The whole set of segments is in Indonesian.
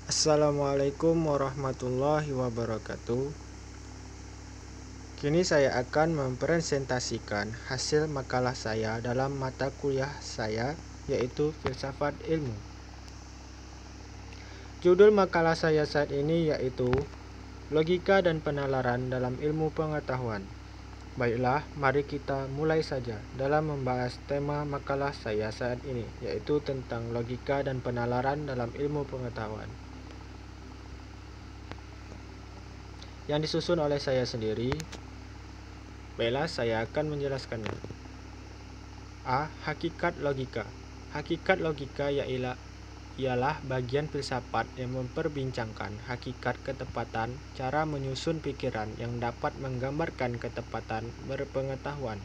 Assalamualaikum warahmatullahi wabarakatuh. Kini saya akan mempresentasikan hasil makalah saya dalam mata kuliah saya, yaitu Filsafat Ilmu. Judul makalah saya saat ini yaitu Logika dan Penalaran dalam Ilmu Pengetahuan. Baiklah, mari kita mulai saja dalam membahas tema makalah saya saat ini, yaitu tentang logika dan penalaran dalam ilmu pengetahuan, yang disusun oleh saya sendiri. Baiklah, saya akan menjelaskannya. A. Hakikat logika. Hakikat logika ialah bagian filsafat yang memperbincangkan hakikat ketepatan cara menyusun pikiran yang dapat menggambarkan ketepatan berpengetahuan.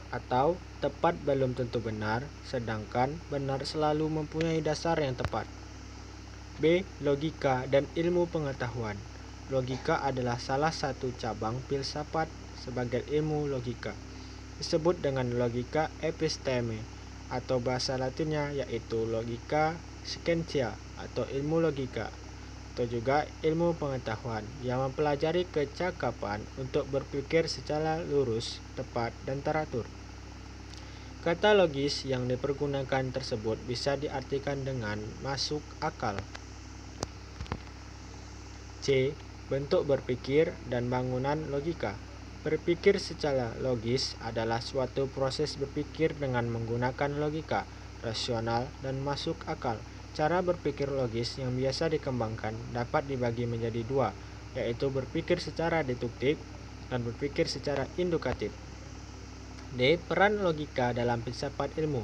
Atau tepat belum tentu benar, sedangkan benar selalu mempunyai dasar yang tepat. B. Logika dan ilmu pengetahuan. Logika adalah salah satu cabang filsafat sebagai ilmu logika. Disebut dengan logika episteme atau bahasa latinnya yaitu logika scientia atau ilmu logika, atau juga ilmu pengetahuan yang mempelajari kecakapan untuk berpikir secara lurus, tepat, dan teratur. Kata logis yang dipergunakan tersebut bisa diartikan dengan masuk akal. C. Bentuk berpikir dan bangunan logika. Berpikir secara logis adalah suatu proses berpikir dengan menggunakan logika, rasional, dan masuk akal. Cara berpikir logis yang biasa dikembangkan dapat dibagi menjadi dua, yaitu berpikir secara deduktif dan berpikir secara indukatif. D. Peran logika dalam filsafat ilmu.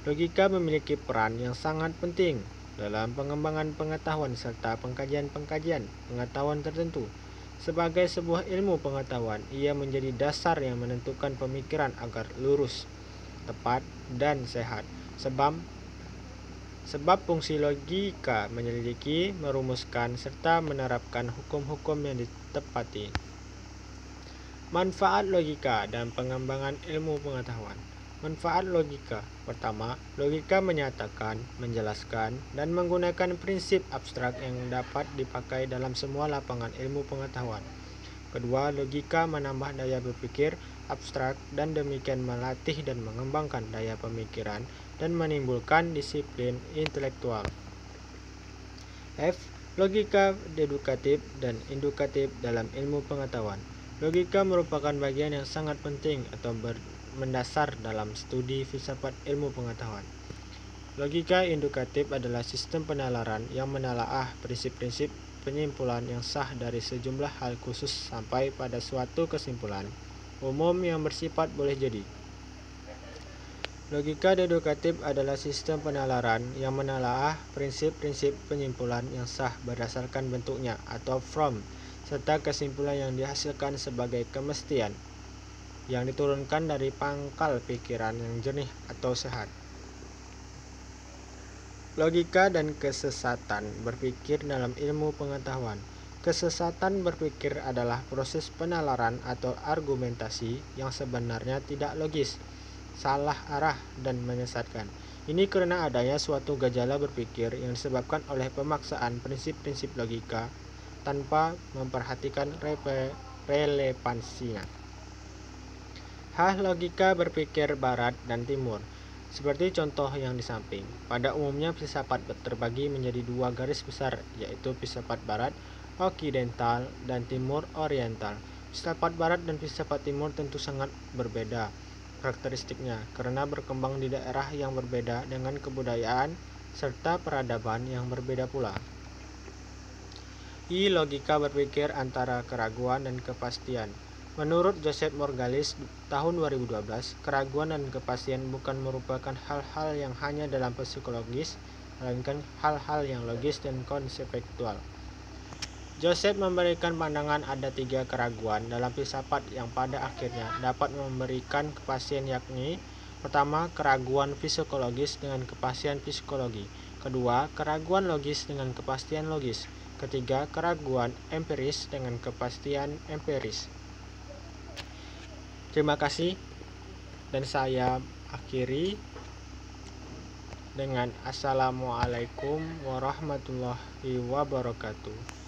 Logika memiliki peran yang sangat penting dalam pengembangan pengetahuan serta pengkajian pengetahuan tertentu. Sebagai sebuah ilmu pengetahuan, ia menjadi dasar yang menentukan pemikiran agar lurus, tepat, dan sehat. Sebab fungsi logika menyelidiki, merumuskan, serta menerapkan hukum-hukum yang ditepati. Manfaat logika dan pengembangan ilmu pengetahuan. Manfaat logika. Pertama, logika menyatakan, menjelaskan, dan menggunakan prinsip abstrak yang dapat dipakai dalam semua lapangan ilmu pengetahuan. Kedua, logika menambah daya berpikir abstrak dan demikian melatih dan mengembangkan daya pemikiran dan menimbulkan disiplin intelektual. F. Logika dedukatif dan indukatif dalam ilmu pengetahuan. Logika merupakan bagian yang sangat penting atau mendasar dalam studi filsafat ilmu pengetahuan. Logika indukatif adalah sistem penalaran yang menelaah prinsip-prinsip penyimpulan yang sah dari sejumlah hal khusus sampai pada suatu kesimpulan umum yang bersifat boleh jadi. Logika dedukatif adalah sistem penalaran yang menelaah prinsip-prinsip penyimpulan yang sah berdasarkan bentuknya atau form, serta kesimpulan yang dihasilkan sebagai kemestian yang diturunkan dari pangkal pikiran yang jernih atau sehat. Logika dan kesesatan berpikir dalam ilmu pengetahuan. Kesesatan berpikir adalah proses penalaran atau argumentasi yang sebenarnya tidak logis, salah arah, dan menyesatkan. Ini karena adanya suatu gejala berpikir yang disebabkan oleh pemaksaan prinsip-prinsip logika tanpa memperhatikan relevansinya. Logika berpikir barat dan timur. Seperti contoh yang di samping, pada umumnya filsafat terbagi menjadi dua garis besar, yaitu filsafat barat Occidental dan timur Oriental. Filsafat barat dan filsafat timur tentu sangat berbeda karakteristiknya karena berkembang di daerah yang berbeda dengan kebudayaan serta peradaban yang berbeda pula. Logika berpikir antara keraguan dan kepastian. Menurut Joseph Morgalis tahun 2012, keraguan dan kepastian bukan merupakan hal-hal yang hanya dalam psikologis, melainkan hal-hal yang logis dan konseptual. Joseph memberikan pandangan ada tiga keraguan dalam filsafat yang pada akhirnya dapat memberikan kepastian, yakni: pertama, keraguan psikologis dengan kepastian psikologi. Kedua, keraguan logis dengan kepastian logis. Ketiga, keraguan empiris dengan kepastian empiris. Terima kasih, dan saya akhiri. dengan Assalamualaikum warahmatullahi wabarakatuh.